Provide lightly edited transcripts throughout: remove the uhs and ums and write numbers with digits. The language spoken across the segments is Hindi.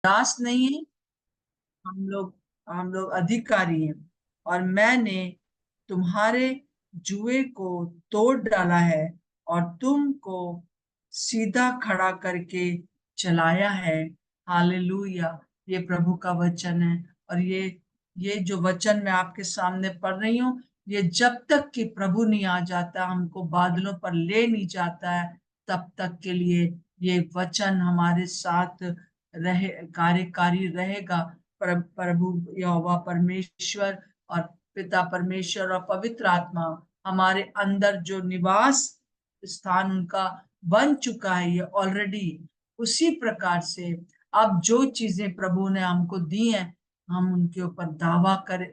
दास नहीं है, हम लोग हम लोग अधिकारी हैं। और मैंने तुम्हारे जुए को तोड़ डाला है और तुमको सीधा खड़ा करके चलाया है। हालेलुया। ये प्रभु का वचन है। और ये जो वचन मैं आपके सामने पढ़ रही हूँ, ये जब तक कि प्रभु नहीं आ जाता, हमको बादलों पर ले नहीं जाता है, तब तक के लिए ये वचन हमारे साथ रहे, कार्यकारी रहेगा। प्रभु यहोवा परमेश्वर और पिता परमेश्वर और पवित्र आत्मा हमारे अंदर जो निवास स्थान उनका बन चुका है, ये ऑलरेडी। उसी प्रकार से अब जो चीजें प्रभु ने हमको दी हैं, हम उनके ऊपर दावा कर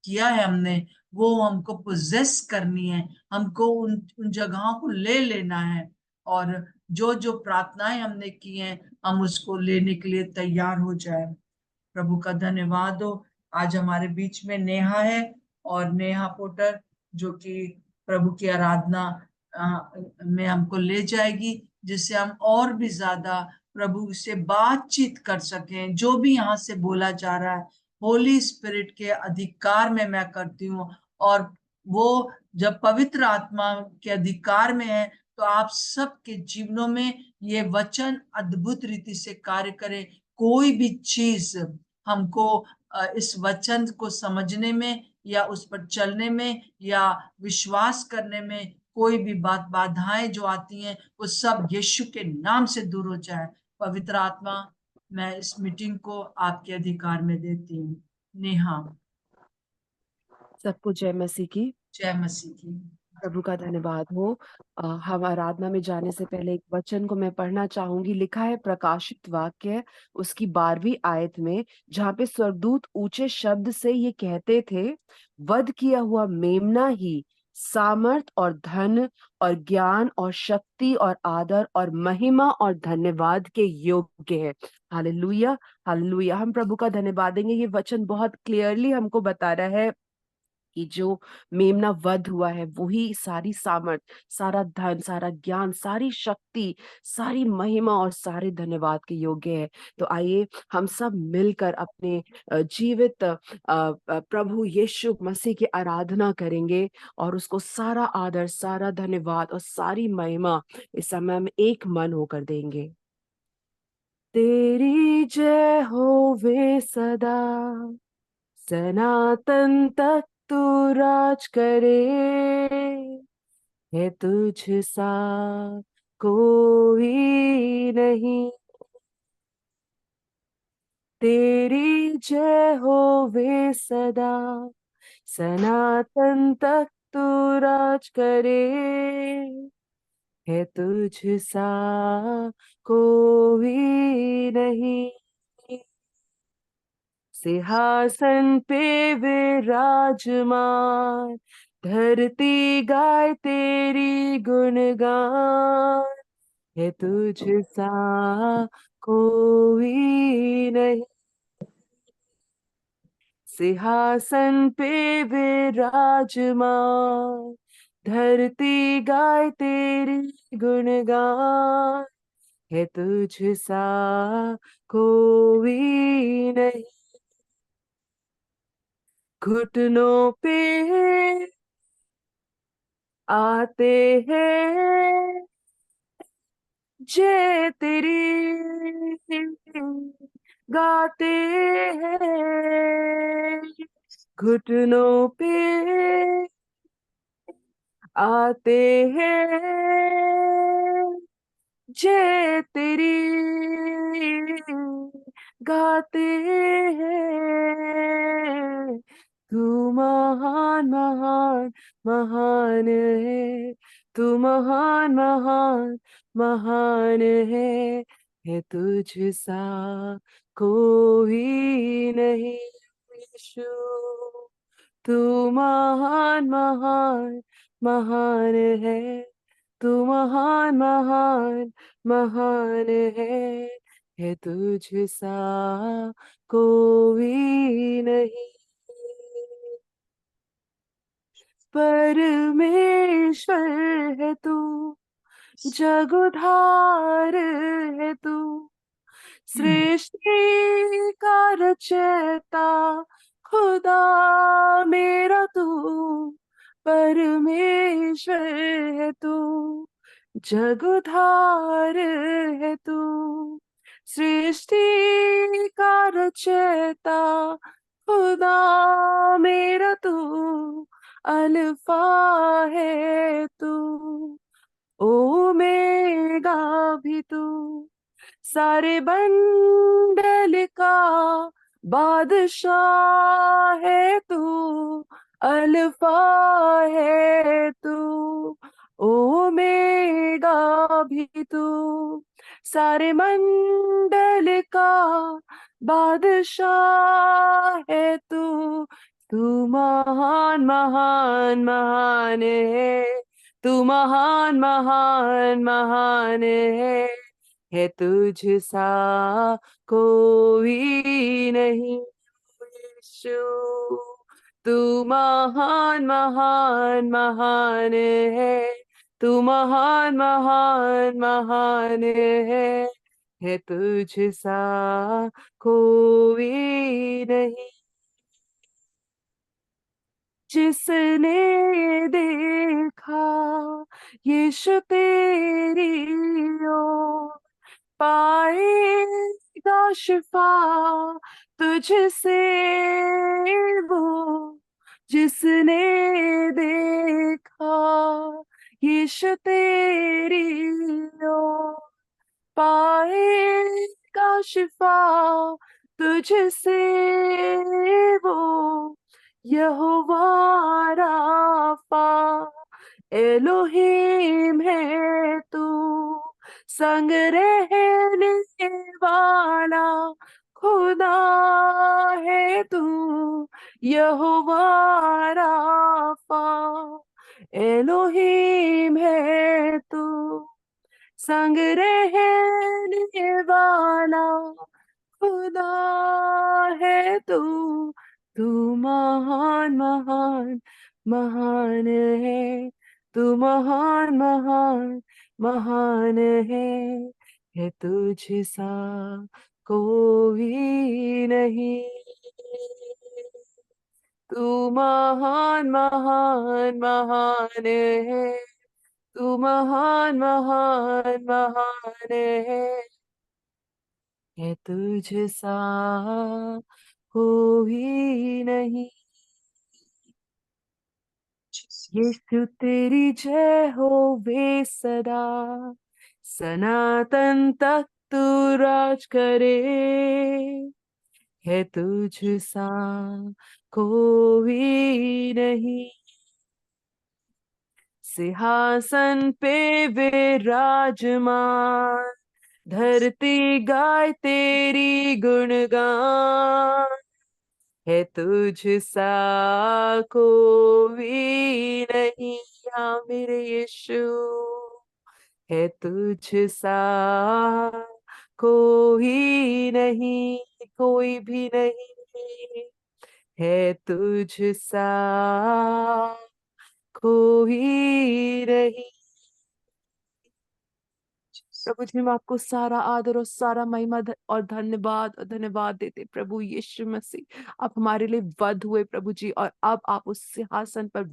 किया है हमने, वो हमको पोजेस करनी है। हमको उन जगहों को ले लेना है। और जो जो प्रार्थनाएं हमने की हैं, हम उसको लेने के लिए तैयार हो जाए। प्रभु का धन्यवाद हो। आज हमारे बीच में नेहा है, और नेहा पोटर, जो कि प्रभु की आराधना में हमको ले जाएगी, जिससे हम और भी ज्यादा प्रभु से बातचीत कर सकें। जो भी यहाँ से बोला जा रहा है, होली स्पिरिट के अधिकार में मैं करती हूँ। और वो जब पवित्र आत्मा के अधिकार में है, तो आप सबके जीवनों में ये वचन अद्भुत रीति से कार्य करे। कोई भी चीज हमको इस वचन को समझने में या उस पर चलने में या विश्वास करने में कोई भी बाधाएं जो आती हैं, वो सब यीशु के नाम से दूर हो जाए। पवित्र आत्मा, मैं इस मीटिंग को आपके अधिकार में देती हूँ। नेहा। सबको जय मसीह की। जय मसीह की। प्रभु का धन्यवाद हो। हम आराधना में जाने से पहले एक वचन को मैं पढ़ना चाहूंगी। लिखा है प्रकाशित वाक्य उसकी 12वीं आयत में, जहाँ पे स्वर्गदूत ऊंचे शब्द से ये कहते थे, वध किया हुआ मेमना ही सामर्थ और धन और ज्ञान और शक्ति और आदर और महिमा और धन्यवाद के योग्य है। Hallelujah, hallelujah. हम प्रभु का धन्यवाद देंगे। ये वचन बहुत क्लियरली हमको बता रहा है कि जो मेमना वध हुआ है, वही सारी सामर्थ, सारा धन, सारा ज्ञान, सारी शक्ति, सारी महिमा और सारे धन्यवाद के योग्य है। तो आइए हम सब मिलकर अपने जीवित प्रभु यीशु मसीह की आराधना करेंगे और उसको सारा आदर, सारा धन्यवाद और सारी महिमा इस समय में एक मन होकर देंगे। तेरी जय होवे सदा, सनातन तक तू राज करे, है तुझ सा कोई नहीं। तेरी जय होवे सदा, सनातन तक तू राज करे, है तुझ सा कोई नहीं। सिंहासन पे विराजमान, धरती गाए तेरी गुणगान, है तुझ सा कोई नहीं। सिंहासन पे विराजमान, धरती गाए तेरी गुणगान, है तुझ सा कोई नहीं। घुटनों पे आते हैं जय तेरी, गाते हैं। घुटनों पे आते हैं जय तेरी, गाते हैं। तू महान महान महान है, तू महान महान महान है तुझ सा कोई नहीं। यीशु, तू महान महान महान है, तू महान महान महान है तुझ सा कोई नहीं। परमेश्वर है तू, जग उधार है तू, सृष्टि का रचयिता खुदा मेरा तू, परमेश्वर है तू, जग उद्धार है तू। सृष्टि का रचयिता खुदा मेरा तू, अल्फा है तू, ओमेगा भी तू, सारे बंडल का बादशाह है तू, अल्फा है तू, ओमेगा भी तू, सारे मंडल का बादशाह है तू। तू महान महान महान है, तू महान महान महान है तुझ सा कोई नहीं यीशु। तू महान महान महान तू महान महान महान है तुझ सा कोई नहीं। जिसने देखा यीशु तेरी ओर, पाएगा शिफा तुझसे वो। जिसने देखा यीशु तेरी ओर, पाएगा शिफा तुझसे वो। यहोवा राफा एलोहीम है तू, संग रहने वाला खुदा है तू। यहोवा राफा एलोहीम है तू, संग रहने वाला खुदा है तू। तू महान महान महान है, तू महान महान महान है तुझ सा कोई नहीं। तू महान महान महान है, तू महान महान महान है तुझ सा कोई नहीं। यीशु तेरी जय हो वे सदा, सनातन तक तू राज करे, है तुझ सा कोई नहीं। सिंहासन पे विराजमान, धरती गाय तेरी गुणगान, है तुझ सा कोई नहीं। हाँ मेरे यीशु, है तुझ सा कोई नहीं, कोई भी नहीं है तुझ सा कोई नहीं। प्रभु जी, हम आपको सारा आदर और सारा महिमा और धन्यवाद देते प्रभु यीशु मसीह। आप हमारे लिए वध हुए प्रभु जी, और अब आप उस सिंहासन पर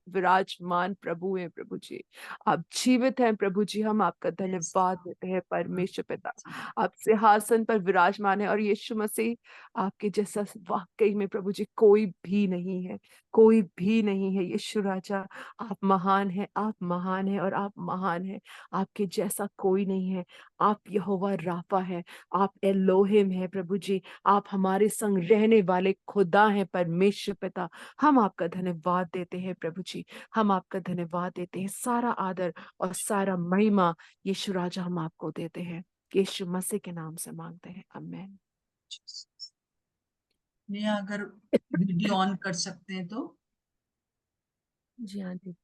विराजमान प्रभु हैं प्रभु जी। आप जीवित हैं प्रभु जी, हम आपका धन्यवाद देते हैं परमेश्वर पिता। आप सिंहासन पर विराजमान है, और यीशु मसीह आपके जैसा वाकई में प्रभु जी कोई भी नहीं है, कोई भी नहीं है। यीशु राजा, आप महान है, आप महान है और आप महान है। आपके जैसा कोई नहीं है। आप यहोवा राफा है, आप एलोहिम है प्रभु जी। आप हमारे संग रहने वाले खुदा हैं परमेश्वर पिता। हम आपका धन्यवाद देते हैं प्रभु जी, हम आपका धन्यवाद देते हैं। सारा आदर और सारा महिमा यीशु राजा हम आपको देते हैं। यीशु मसीह के नाम से मांगते हैं, आमीन। नेहा, अगर वीडियो ऑन कर सकते हैं तो। जी हाँ जी।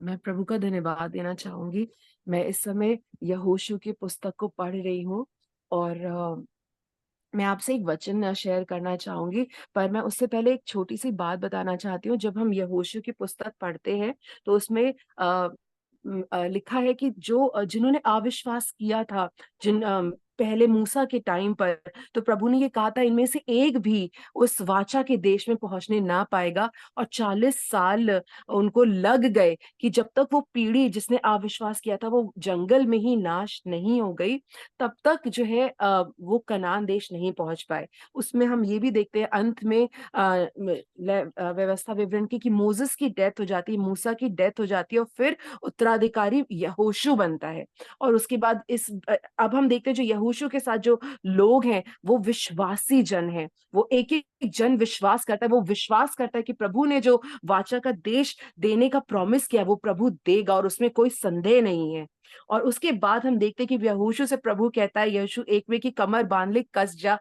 मैं प्रभु का धन्यवाद देना चाहूंगी। मैं इस समय यहोशू की पुस्तक को पढ़ रही हूँ, और मैं आपसे एक वचन शेयर करना चाहूंगी। पर मैं उससे पहले एक छोटी सी बात बताना चाहती हूँ। जब हम यहोशू की पुस्तक पढ़ते हैं तो उसमें लिखा है कि जो जिन्होंने अविश्वास किया था, जिन पहले मूसा के टाइम पर, तो प्रभु ने ये कहा था इनमें से एक भी उस वाचा के देश में पहुंचने ना पाएगा। और 40 साल उनको लग गए कि जब तक वो पीढ़ी जिसने अविश्वास किया था वो जंगल में ही नाश नहीं हो गई, तब तक जो है वो कनान देश नहीं पहुंच पाए। उसमें हम ये भी देखते हैं अंत में व्यवस्था विवरण की कि मोसेस की डेथ हो जाती है, मूसा की डेथ हो जाती है, और फिर उत्तराधिकारी यहोशू बनता है। और उसके बाद अब हम देखते हैं जो यहोशू के साथ जो लोग हैं वो विश्वासी जन हैं। वो एक एक जन विश्वास करता है, वो विश्वास करता है कि प्रभु ने जो वाचा का देश देने का प्रॉमिस किया वो प्रभु देगा, और उसमें कोई संदेह नहीं है। और उसके बाद हम देखते हैं कि यहोशू से प्रभु कहता है, यहोशू 1 में, कि कमर बांध ले, कस जा,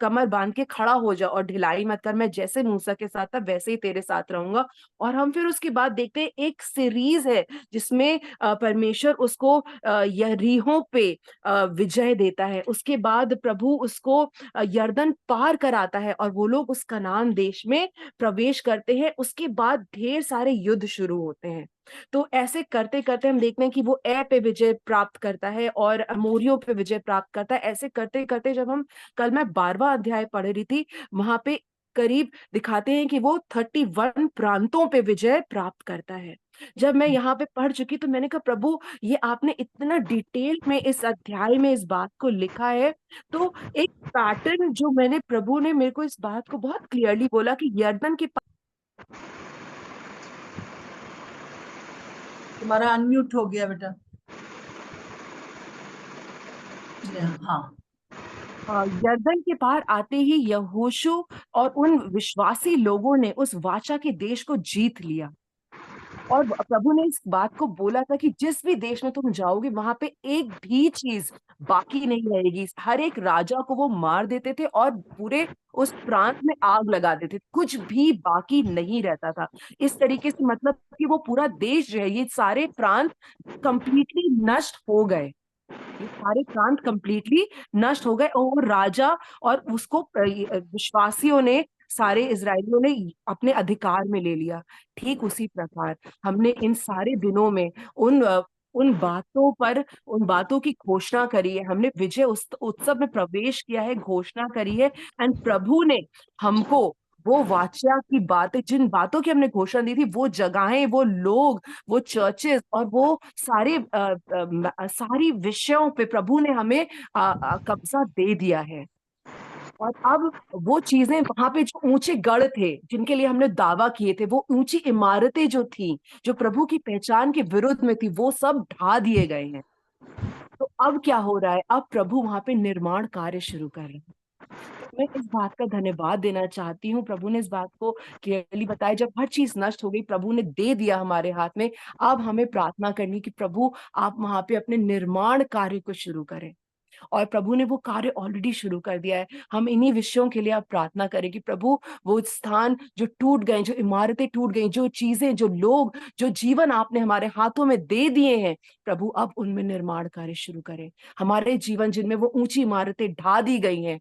कमर बांध के खड़ा हो जा और ढिलाई मत कर, मैं जैसे मूसा के साथ था वैसे ही तेरे साथ रहूंगा। और हम फिर उसके बाद देखते हैं एक सीरीज है जिसमें परमेश्वर उसको यरीहो पे विजय देता है। उसके बाद प्रभु उसको यरदन पार कराता है और वो लोग उस कनान देश में प्रवेश करते हैं। उसके बाद ढेर सारे युद्ध शुरू होते हैं। तो ऐसे करते करते हम देखते हैं कि वो ए पे विजय प्राप्त करता है और अमोरियों पे विजय प्राप्त करता है। ऐसे करते करते जब हम, कल मैं 12वां अध्याय पढ़ रही थी, वहां पे करीब दिखाते हैं कि वो 31 प्रांतों पे विजय प्राप्त करता है। जब मैं यहाँ पे पढ़ चुकी तो मैंने कहा प्रभु, ये आपने इतना डिटेल में इस अध्याय में इस बात को लिखा है। तो एक पैटर्न जो मैंने, प्रभु ने मेरे को इस बात को बहुत क्लियरली बोला कि यरदन के तुम्हारा अनम्यूट हो गया बेटा। जी हाँ। यरदन के पार आते ही यहोशू और उन विश्वासी लोगों ने उस वाचा के देश को जीत लिया। और प्रभु ने इस बात को बोला था कि जिस भी देश में तुम जाओगे वहां पे एक भी चीज बाकी नहीं रहेगी। हर एक राजा को वो मार देते थे और पूरे उस प्रांत में आग लगा देते थे, कुछ भी बाकी नहीं रहता था। इस तरीके से मतलब कि वो पूरा देश जो है, ये सारे प्रांत कंप्लीटली नष्ट हो गए। ये सारे प्रांत कंप्लीटली नष्ट हो गए और वो राजा और उसको विश्वासियों ने, सारे इजरायलियों ने अपने अधिकार में ले लिया। ठीक उसी प्रकार हमने इन सारे दिनों में उन बातों पर, उन बातों की घोषणा करी है। हमने विजय उत्सव में प्रवेश किया है, घोषणा करी है। एंड प्रभु ने हमको वो वाचा की बातें, जिन बातों की हमने घोषणा दी थी, वो जगहें, वो लोग, वो चर्चेस और वो सारी विषयों पे प्रभु ने हमें कब्जा दे दिया है। और अब वो चीजें, वहां पे जो ऊंचे गढ़ थे जिनके लिए हमने दावा किए थे, वो ऊंची इमारतें जो थी, जो प्रभु की पहचान के विरुद्ध में थी, वो सब ढा दिए गए हैं। तो अब क्या हो रहा है, अब प्रभु वहां पे निर्माण कार्य शुरू कर रहे हैं। तो मैं इस बात का धन्यवाद देना चाहती हूँ। प्रभु ने इस बात को क्लियरली बताया, जब हर चीज नष्ट हो गई, प्रभु ने दे दिया हमारे हाथ में। अब हमें प्रार्थना करनी कि प्रभु आप वहां पे अपने निर्माण कार्य को शुरू करें। और प्रभु ने वो कार्य ऑलरेडी शुरू कर दिया है। हम इन्हीं विषयों के लिए आप प्रार्थना करें कि प्रभु, वो स्थान जो टूट गए, जो इमारतें टूट गई, जो चीजें, जो लोग, जो जीवन आपने हमारे हाथों में दे दिए हैं, प्रभु अब उनमें निर्माण कार्य शुरू करें। हमारे जीवन जिनमें वो ऊंची इमारतें ढा दी गई हैं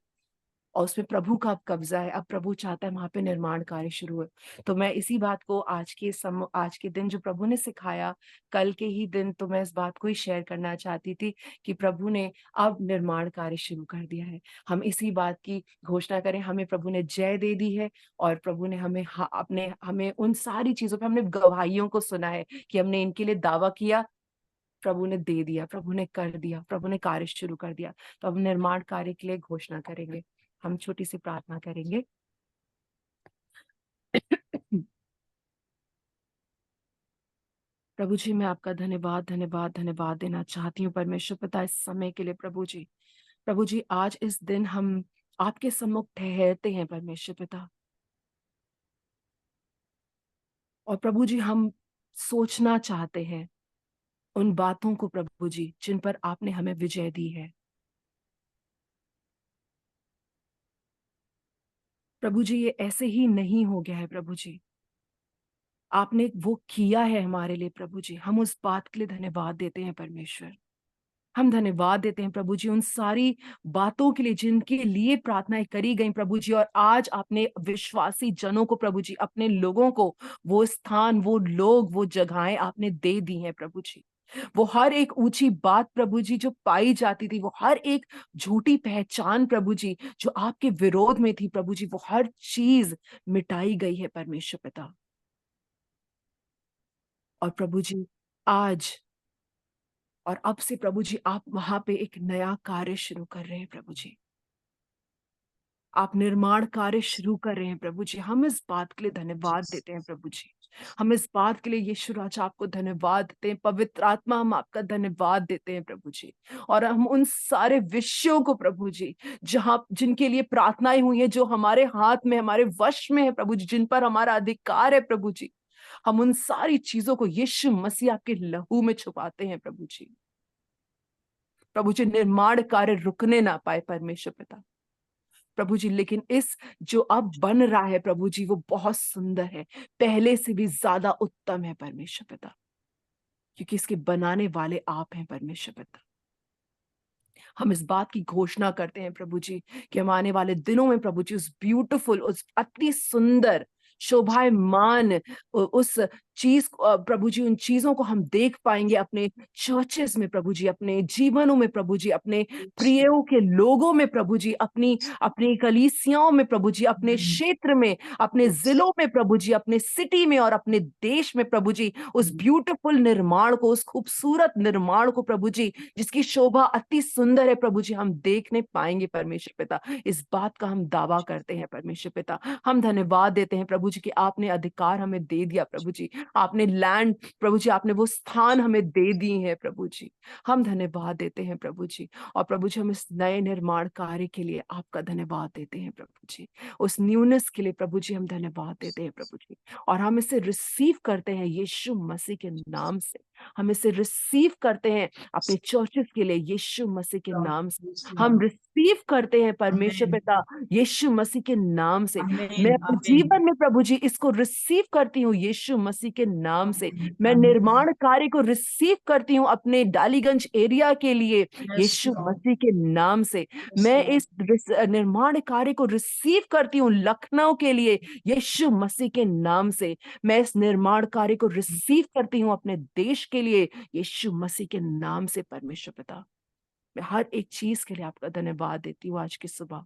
और उसमें प्रभु का अब कब्जा है, अब प्रभु चाहता है वहां पे निर्माण कार्य शुरू हो। तो मैं इसी बात को आज के दिन जो प्रभु ने सिखाया, कल के ही दिन, तो मैं इस बात को ही शेयर करना चाहती थी कि प्रभु ने अब निर्माण कार्य शुरू कर दिया है। हम इसी बात की घोषणा करें, हमें प्रभु ने जय दे दी है। और प्रभु ने हमें अपने, हमें उन सारी चीजों पे, हमने गवाहियों को सुना है कि हमने इनके लिए दावा किया, प्रभु ने दे दिया, प्रभु ने कर दिया, प्रभु ने कार्य शुरू कर दिया। तो अब निर्माण कार्य के लिए घोषणा करेंगे। हम छोटी सी प्रार्थना करेंगे। प्रभु जी, मैं आपका धन्यवाद धन्यवाद धन्यवाद देना चाहती हूँ परमेश्वर पिता, इस समय के लिए। प्रभु जी, प्रभु जी, आज इस दिन हम आपके सम्मुख ठहरते हैं परमेश्वर पिता। और प्रभु जी, हम सोचना चाहते हैं उन बातों को प्रभु जी जिन पर आपने हमें विजय दी है। प्रभु जी, ये ऐसे ही नहीं हो गया है प्रभु जी, आपने वो किया है हमारे लिए प्रभु जी। हम उस बात के लिए धन्यवाद देते हैं परमेश्वर। हम धन्यवाद देते हैं प्रभु जी उन सारी बातों के लिए जिनके लिए प्रार्थनाएं करी गई प्रभु जी। और आज आपने विश्वासी जनों को प्रभु जी, अपने लोगों को वो स्थान, वो लोग, वो जगहें आपने दे दी हैं प्रभु जी। वो हर एक ऊंची बात प्रभु जी जो पाई जाती थी, वो हर एक झूठी पहचान प्रभु जी जो आपके विरोध में थी प्रभु जी, वो हर चीज मिटाई गई है परमेश्वर पिता। और प्रभु जी आज और अब से प्रभु जी आप वहां पे एक नया कार्य शुरू कर रहे हैं प्रभु जी। आप निर्माण कार्य शुरू कर रहे हैं प्रभु जी। हम इस बात के लिए धन्यवाद देते हैं प्रभु जी। हम इस बात के लिए यीशु राजा आपको धन्यवाद देते हैं। पवित्र आत्मा हम आपका धन्यवाद देते हैं प्रभु जी। और हम उन सारे विषयों को प्रभु जी जहां जिनके लिए प्रार्थनाएं हुई हैं, जो हमारे हाथ में हमारे वश में है प्रभु जी, जिन पर हमारा अधिकार है प्रभु जी, हम उन सारी चीजों को यीशु मसीह आपके लहू में छुपाते हैं प्रभु जी। प्रभु जी निर्माण कार्य रुकने ना पाए परमेश्वर पिता प्रभु जी, लेकिन इस जो अब बन रहा है प्रभु जी वो बहुत सुंदर है, पहले से भी ज्यादा उत्तम है परमेश्वर पिता, क्योंकि इसके बनाने वाले आप हैं परमेश्वर पिता। हम इस बात की घोषणा करते हैं प्रभु जी कि हम आने वाले दिनों में प्रभु जी उस ब्यूटीफुल, उस अति सुंदर शोभायमान उस चीज प्रभु जी, उन चीजों को हम देख पाएंगे अपने चर्चेस में प्रभु जी, अपने जीवनों में प्रभु जी, अपने प्रियों के लोगों में प्रभु जी, अपनी अपनी कलीसियाओं में प्रभु जी, अपने क्षेत्र में, अपने जिलों में प्रभु जी, अपने सिटी में और अपने देश में प्रभु जी, उस ब्यूटीफुल निर्माण को, उस खूबसूरत निर्माण को प्रभु जी जिसकी शोभा अति सुंदर है प्रभु जी, हम देखने पाएंगे परमेश्वर पिता। इस बात का हम दावा करते हैं परमेश्वर पिता। हम धन्यवाद देते हैं प्रभु जी कि आपने अधिकार हमें दे दिया प्रभु जी, आपने लैंड प्रभु जी, आपने वो स्थान हमें दे दी है प्रभु जी। हम धन्यवाद देते हैं प्रभु जी। और प्रभु जी हम इस नए निर्माण कार्य के लिए आपका धन्यवाद देते हैं प्रभु जी। उस न्यूनेस के लिए प्रभु जी हम धन्यवाद देते हैं प्रभु जी। और हम इसे रिसीव करते हैं यीशु मसीह के नाम से। हम इसे रिसीव करते हैं अपने चर्चेस के लिए यीशु मसीह के नाम से। हम रिसीव करते हैं परमेश्वर आमीन पिता यीशु मसीह के नाम से। मैं आमीन अपने आमीन जीवन में प्रभु जी इसको रिसीव करती हूँ यीशु मसीह के नाम से। आमीन मैं आमीन। निर्माण कार्य को रिसीव करती हूँ अपने डालीगंज एरिया के लिए यस यीशु लॉर्ड, मसीह के नाम से। यस मैं लॉर्ड। इस निर्माण कार्य को रिसीव करती हूँ लखनऊ के लिए यीशु मसीह के नाम से। मैं इस निर्माण कार्य को रिसीव करती हूँ अपने देश के लिए यीशु मसीह के नाम से परमेश्वर पिता। मैं हर एक चीज के लिए आपका धन्यवाद देती हूँ आज की सुबह,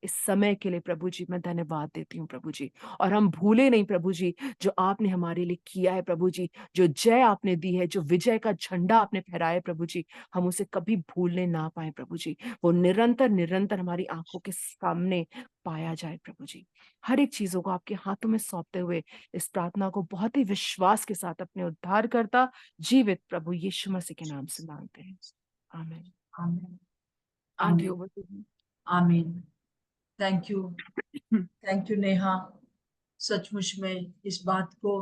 इस समय के लिए प्रभु जी मैं धन्यवाद देती हूँ प्रभु जी। और हम भूले नहीं प्रभु जी जो आपने हमारे लिए किया है प्रभु जी, जो जय आपने दी है, जो विजय का झंडा आपने फहराया है प्रभु जी, हम उसे कभी भूलने ना पाए प्रभु जी। वो निरंतर निरंतर हमारी आंखों के सामने पाया जाए प्रभु जी। हर एक चीजों को आपके हाथों में सौंपते हुए इस प्रार्थना को बहुत ही विश्वास के साथ अपने उद्धार करता जीवित प्रभु यीशु मसीह के नाम से मांगते हैं, आमीन। आमीन आगे आमीन ओवर टू यू। आमीन। Thank you, thank you Neha. सचमुच में इस बात को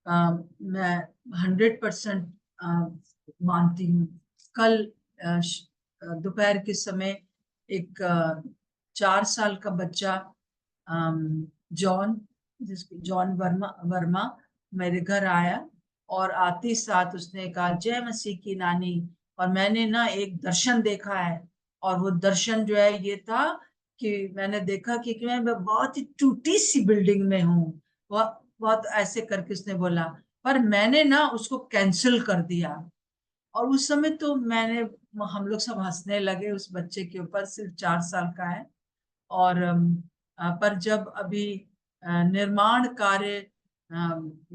मैं 100% मानती हूँ। कल दोपहर के समय एक 4 साल का बच्चा जॉन, जिसको जॉन वर्मा वर्मा मेरे घर आया और आते ही साथ उसने कहा जय मसीह की नानी। और मैंने ना एक दर्शन देखा है, और वो दर्शन जो है ये था कि मैंने देखा कि मैं बहुत ही टूटी सी बिल्डिंग में हूँ। बहुत बहुत ऐसे करके उसने बोला, पर मैंने ना उसको कैंसिल कर दिया। और उस समय तो मैंने, हम लोग सब हंसने लगे उस बच्चे के ऊपर, सिर्फ 4 साल का है। और पर जब अभी निर्माण कार्य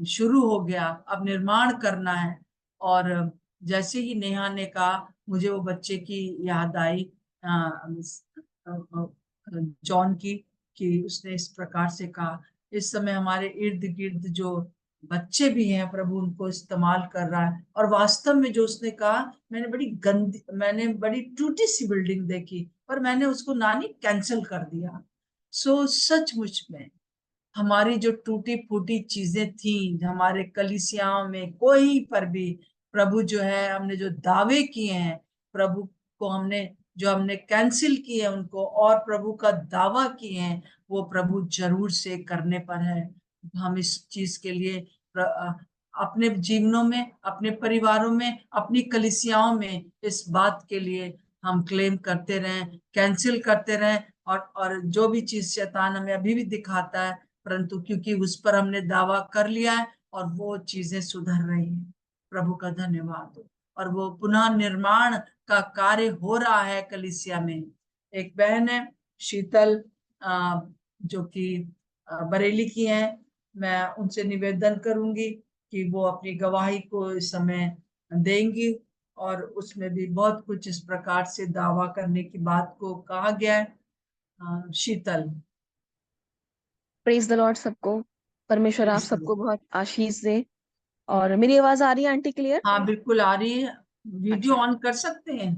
शुरू हो गया, अब निर्माण करना है। और जैसे ही नेहा ने कहा, मुझे वो बच्चे की याद आई, जॉन की, कि उसने इस प्रकार से कहा। इस समय हमारे इर्द गिर्द जो बच्चे भी हैं, प्रभु उनको इस्तेमाल कर रहा है। और वास्तव में जो उसने कहा, मैंने बड़ी टूटी सी बिल्डिंग देखी, पर मैंने उसको नानी कैंसिल कर दिया। सो सचमुच में हमारी जो टूटी फूटी चीजें थी हमारे कलीसियाओं में, कोई पर भी, प्रभु जो है, हमने जो दावे किए हैं प्रभु को, हमने कैंसिल किए हैं उनको, और प्रभु का दावा किए हैं, वो प्रभु जरूर से करने पर है। हम इस चीज के लिए अपने जीवनों में, अपने परिवारों में, अपनी कलीसियाओं में इस बात के लिए हम क्लेम करते रहें, कैंसिल करते रहें। और जो भी चीज शैतान हमें अभी भी दिखाता है, परंतु क्योंकि उस पर हमने दावा कर लिया है और वो चीजें सुधर रही हैं। प्रभु का धन्यवाद हो। और वो पुनः निर्माण का कार्य हो रहा है कलीसिया में। एक बहन है शीतल, जो कि बरेली की हैं। मैं उनसे निवेदन करूंगी कि वो अपनी गवाही को इस समय देंगी, और उसमें भी बहुत कुछ इस प्रकार से दावा करने की बात को कहा गया है। शीतल। प्रेज द लॉर्ड सबको। परमेश्वर आप प्रेज द सबको लॉर्ड। बहुत आशीष दे। और मेरी आवाज आ रही है आंटी, क्लियर? हाँ बिल्कुल आ रही है। वीडियो अच्छा। ऑन कर सकते हैं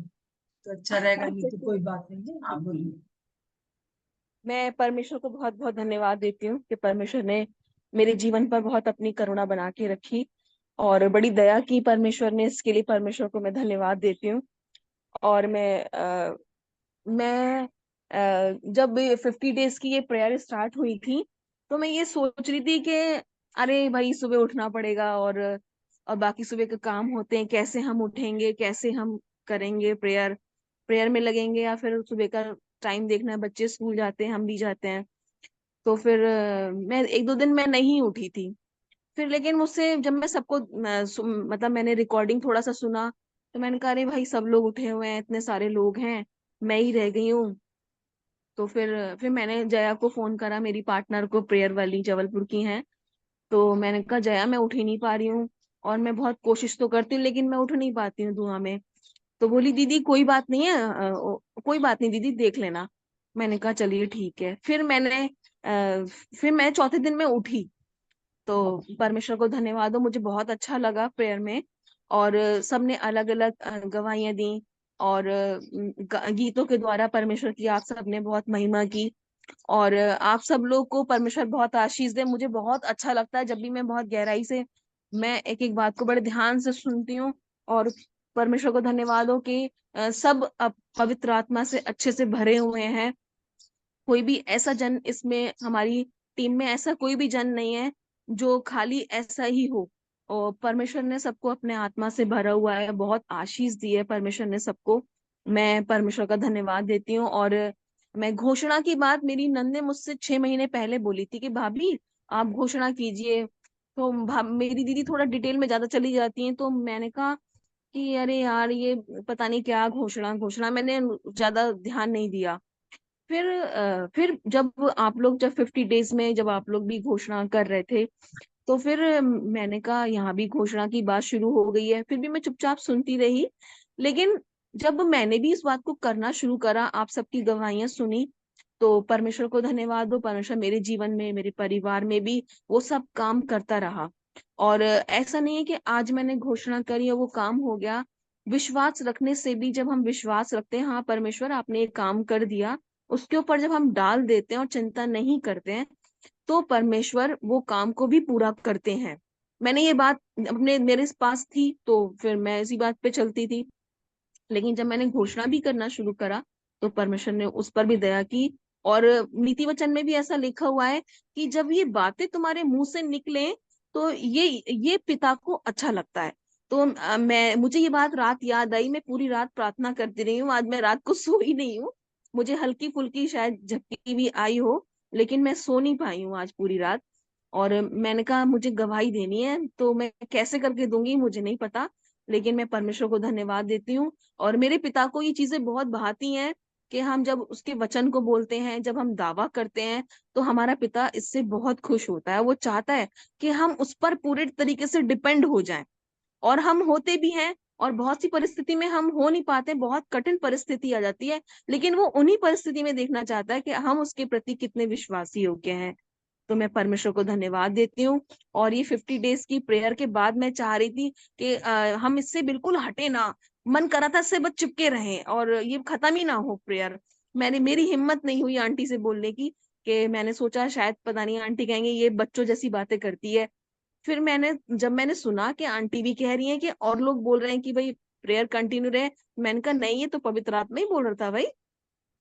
तो अच्छा रहेगा, नहीं अच्छा, तो ठीक। कोई बात नहीं है, आप बोलिए। मैं परमेश्वर को बहुत बहुत धन्यवाद देती हूँ कि परमेश्वर ने मेरे जीवन पर बहुत अपनी करुणा बना के रखी और बड़ी दया की परमेश्वर ने। इसके लिए परमेश्वर को मैं धन्यवाद देती हूँ। और मैं जब 50 डेज की ये प्रेयर स्टार्ट हुई थी, तो मैं ये सोच रही थी कि अरे भाई सुबह उठना पड़ेगा, और बाकी सुबह के काम होते हैं, कैसे हम उठेंगे, कैसे हम करेंगे प्रेयर, प्रेयर में लगेंगे, या फिर सुबह का टाइम देखना है, बच्चे स्कूल जाते हैं, हम भी जाते हैं। तो फिर मैं एक दो दिन मैं नहीं उठी थी। फिर लेकिन मुझसे जब मैं सबको मतलब मैंने रिकॉर्डिंग थोड़ा सा सुना, तो मैंने कहा अरे भाई सब लोग उठे हुए हैं, इतने सारे लोग हैं, मैं ही रह गई हूँ। तो फिर मैंने जया को फोन करा, मेरी पार्टनर को, प्रेयर वाली, जबलपुर की हैं। तो मैंने कहा जया मैं उठ ही नहीं पा रही हूँ, और मैं बहुत कोशिश तो करती हूँ लेकिन मैं उठ नहीं पाती हूँ धुआं में। तो बोली दीदी कोई बात नहीं है, कोई बात नहीं दीदी, देख लेना। मैंने कहा चलिए ठीक है। फिर मैं चौथे दिन में उठी। तो परमेश्वर को धन्यवाद हो, मुझे बहुत अच्छा लगा प्रेयर में। और सबने अलग अलग गवाहियां दी, और गीतों के द्वारा परमेश्वर की आप सबने बहुत महिमा की। और आप सब लोग को परमेश्वर बहुत आशीष दे। मुझे बहुत अच्छा लगता है जब भी मैं बहुत गहराई से, मैं एक एक बात को बड़े ध्यान से सुनती हूँ। और परमेश्वर को धन्यवाद हो कि सब पवित्र आत्मा से अच्छे से भरे हुए हैं। कोई भी ऐसा जन इसमें, हमारी टीम में ऐसा कोई भी जन नहीं है जो खाली ऐसा ही हो। और परमेश्वर ने सबको अपने आत्मा से भरा हुआ है, बहुत आशीष दी है परमेश्वर ने सबको। मैं परमेश्वर का धन्यवाद देती हूँ। और मैं घोषणा की बात, मेरी नंद ने मुझसे 6 महीने पहले बोली थी कि भाभी आप घोषणा कीजिए। तो मेरी दीदी थोड़ा डिटेल में ज्यादा चली जाती है, तो मैंने कहा कि अरे यार ये पता नहीं क्या घोषणा घोषणा, मैंने ज्यादा ध्यान नहीं दिया। फिर जब आप लोग, जब 50 डेज में जब आप लोग भी घोषणा कर रहे थे, तो फिर मैंने कहा यहाँ भी घोषणा की बात शुरू हो गई है। फिर भी मैं चुपचाप सुनती रही। लेकिन जब मैंने भी इस बात को करना शुरू करा, आप सबकी गवाहियां सुनी, तो परमेश्वर को धन्यवाद हो, परमेश्वर मेरे जीवन में, मेरे परिवार में भी वो सब काम करता रहा। और ऐसा नहीं है कि आज मैंने घोषणा करी और वो काम हो गया। विश्वास रखने से भी, जब हम विश्वास रखते हैं हाँ परमेश्वर आपने एक काम कर दिया, उसके ऊपर जब हम डाल देते हैं और चिंता नहीं करते हैं, तो परमेश्वर वो काम को भी पूरा करते हैं। मैंने ये बात अपने, मेरे पास थी तो फिर मैं इसी बात पे चलती थी। लेकिन जब मैंने घोषणा भी करना शुरू करा, तो परमेश्वर ने उस पर भी दया की। और नीति वचन में भी ऐसा लिखा हुआ है कि जब ये बातें तुम्हारे मुंह से निकले, तो ये पिता को अच्छा लगता है। तो मुझे ये बात रात याद आई, मैं पूरी रात प्रार्थना करती रही हूँ। आज मैं रात को सोई नहीं हूँ, मुझे हल्की फुल्की शायद झपकी भी आई हो, लेकिन मैं सो नहीं पाई हूँ आज पूरी रात। और मैंने कहा मुझे गवाही देनी है, तो मैं कैसे करके दूंगी मुझे नहीं पता, लेकिन मैं परमेश्वर को धन्यवाद देती हूँ। और मेरे पिता को ये चीजें बहुत भाती हैं कि हम जब उसके वचन को बोलते हैं, जब हम दावा करते हैं, तो हमारा पिता इससे बहुत खुश होता है। वो चाहता है कि हम उस पर पूरे तरीके से डिपेंड हो जाएं। और हम होते भी हैं, और बहुत सी परिस्थिति में हम हो नहीं पाते, बहुत कठिन परिस्थिति आ जाती है, लेकिन वो उन्हीं परिस्थिति में देखना चाहता है कि हम उसके प्रति कितने विश्वासी योग्य हैं। तो मैं परमेश्वर को धन्यवाद देती हूँ। और ये 50 डेज की प्रेयर के बाद मैं चाह रही थी कि हम इससे बिल्कुल हटे ना। मन करा था इससे बस चिपके रहें और ये खत्म ही ना हो प्रेयर। मेरी हिम्मत नहीं हुई आंटी से बोलने की, कि मैंने सोचा शायद पता नहीं आंटी कहेंगे ये बच्चों जैसी बातें करती है। फिर जब मैंने सुना कि आंटी भी कह रही हैं कि और लोग बोल रहे हैं कि भाई प्रेयर कंटिन्यू रहे, मैंने कहा नहीं, ये तो पवित्र आत्मा ही बोल रहा था भाई,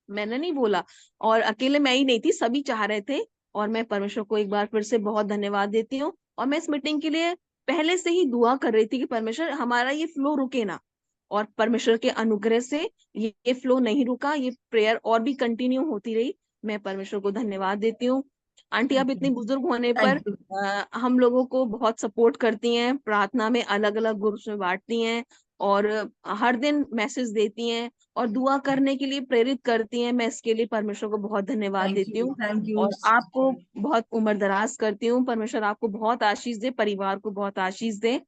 मैंने नहीं बोला। और अकेले मैं ही नहीं थी, सभी चाह रहे थे। और मैं परमेश्वर को एक बार फिर से बहुत धन्यवाद देती हूँ। और मैं इस मीटिंग के लिए पहले से ही दुआ कर रही थी कि परमेश्वर हमारा ये फ्लो रुके ना। और परमेश्वर के अनुग्रह से ये फ्लो नहीं रुका, ये प्रेयर और भी कंटिन्यू होती रही। मैं परमेश्वर को धन्यवाद देती हूँ। आंटी आप इतनी बुजुर्ग होने पर थैंक यू। हम लोगों को बहुत सपोर्ट करती हैं, प्रार्थना में अलग अलग ग्रुप्स में बांटती हैं। और हर दिन मैसेज देती हैं और दुआ करने के लिए प्रेरित करती हैं। मैं इसके लिए परमेश्वर को बहुत धन्यवाद देती हूँ। Thank you. और आपको बहुत उम्र दराज करती हूँ। परमेश्वर आपको बहुत आशीष दे, परिवार को बहुत आशीष दे।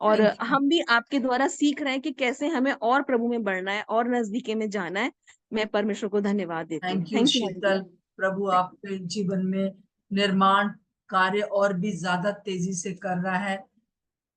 और थैंक यू। हम भी आपके द्वारा सीख रहे हैं कि कैसे हमें और प्रभु में बढ़ना है और नजदीके में जाना है। मैं परमेश्वर को धन्यवाद देती हूँ। थैंक यू थैंक यू शीतल। प्रभु आपके जीवन में निर्माण कार्य और भी ज्यादा तेजी से कर रहा है।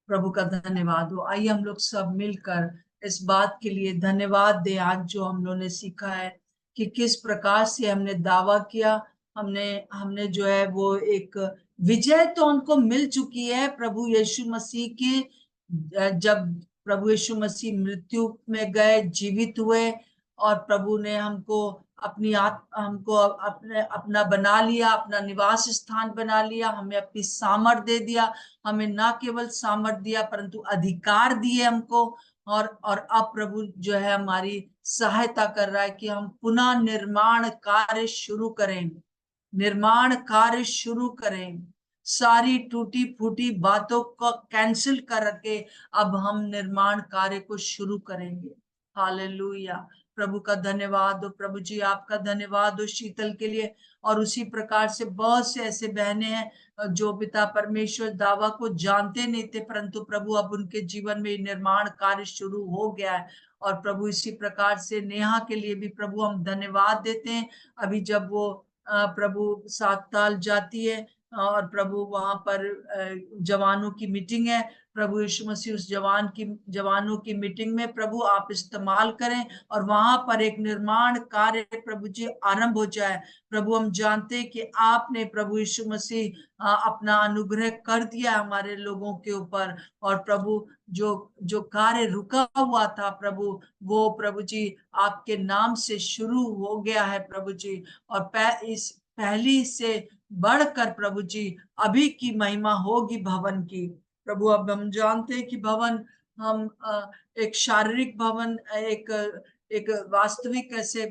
प्रभु का धन्यवाद हो। आइए हम लोग सब मिलकर इस बात के लिए धन्यवाद दें, आज जो हम लोगों ने सीखा है कि किस प्रकार से हमने दावा किया, हमने हमने जो है वो एक विजय तो हमको मिल चुकी है प्रभु यीशु मसीह के। जब प्रभु यीशु मसीह मृत्यु में गए, जीवित हुए, और प्रभु ने हमको हमको अपने अपना बना लिया, अपना निवास स्थान बना लिया, हमें अपनी सामर्थ दे दिया। हमें ना केवल सामर्थ दिया परंतु अधिकार दिए हमको। और अब प्रभु जो है हमारी सहायता कर रहा है कि हम पुनः निर्माण कार्य शुरू करें, निर्माण कार्य शुरू करें। सारी टूटी फूटी बातों को कैंसिल करके अब हम निर्माण कार्य को शुरू करेंगे। हालेलुया। प्रभु का धन्यवाद हो। प्रभु जी आपका धन्यवाद हो शीतल के लिए। और उसी प्रकार से बहुत से ऐसे बहनें हैं जो पिता परमेश्वर दावा को जानते नहीं थे, परंतु प्रभु अब उनके जीवन में निर्माण कार्य शुरू हो गया है। और प्रभु इसी प्रकार से नेहा के लिए भी प्रभु हम धन्यवाद देते हैं। अभी जब वो प्रभु 7 ताल जाती है और प्रभु वहां पर जवानों की मीटिंग है, प्रभु यीशु मसीह उस जवानों की मीटिंग में प्रभु आप इस्तेमाल करें और वहां पर एक निर्माण कार्य प्रभु जी आरंभ हो जाए। प्रभु हम जानते हैं कि आपने प्रभु यीशु मसीह अपना अनुग्रह कर दिया हमारे लोगों के ऊपर। और प्रभु जो जो कार्य रुका हुआ था प्रभु, वो प्रभु जी आपके नाम से शुरू हो गया है प्रभु जी। और इस पहली से बढ़कर प्रभु जी अभी की महिमा होगी भवन की। प्रभु अब हम जानते हैं कि भवन हम एक शारीरिक भवन, एक एक वास्तविक ऐसे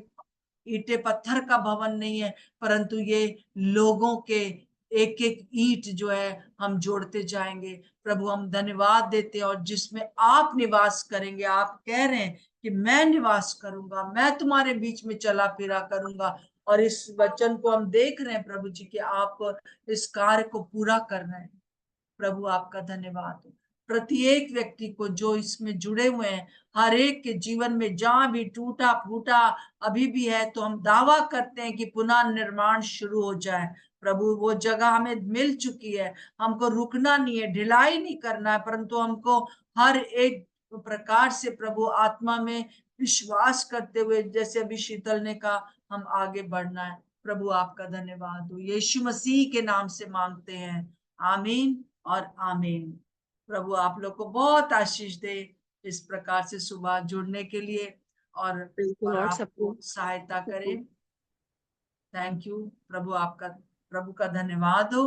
ईंटे पत्थर का भवन नहीं है, परंतु ये लोगों के एक एक ईंट जो है हम जोड़ते जाएंगे। प्रभु हम धन्यवाद देते हैं। और जिसमें आप निवास करेंगे, आप कह रहे हैं कि मैं निवास करूंगा, मैं तुम्हारे बीच में चला फिरा करूंगा। और इस वचन को हम देख रहे हैं प्रभु जी कि आप इस कार्य को पूरा कर रहे हैं। प्रभु आपका धन्यवाद हो। प्रत्येक व्यक्ति को जो इसमें जुड़े हुए हैं, हर एक के जीवन में जहां भी टूटा फूटा अभी भी है, तो हम दावा करते हैं कि पुनः निर्माण शुरू हो जाए। प्रभु वो जगह हमें मिल चुकी है, हमको रुकना नहीं है, ढिलाई नहीं करना है, परंतु हमको हर एक प्रकार से प्रभु आत्मा में विश्वास करते हुए, जैसे अभी शीतल ने कहा, हम आगे बढ़ना है। प्रभु आपका धन्यवाद हो। यीशु मसीह के नाम से मांगते हैं, आमीन और आमीन। प्रभु आप लोग को बहुत आशीष दे इस प्रकार से सुबह जुड़ने के लिए, और बिल्कुल। और सबको आपको सहायता करे। सबको थैंक यू। प्रभु का धन्यवाद हो।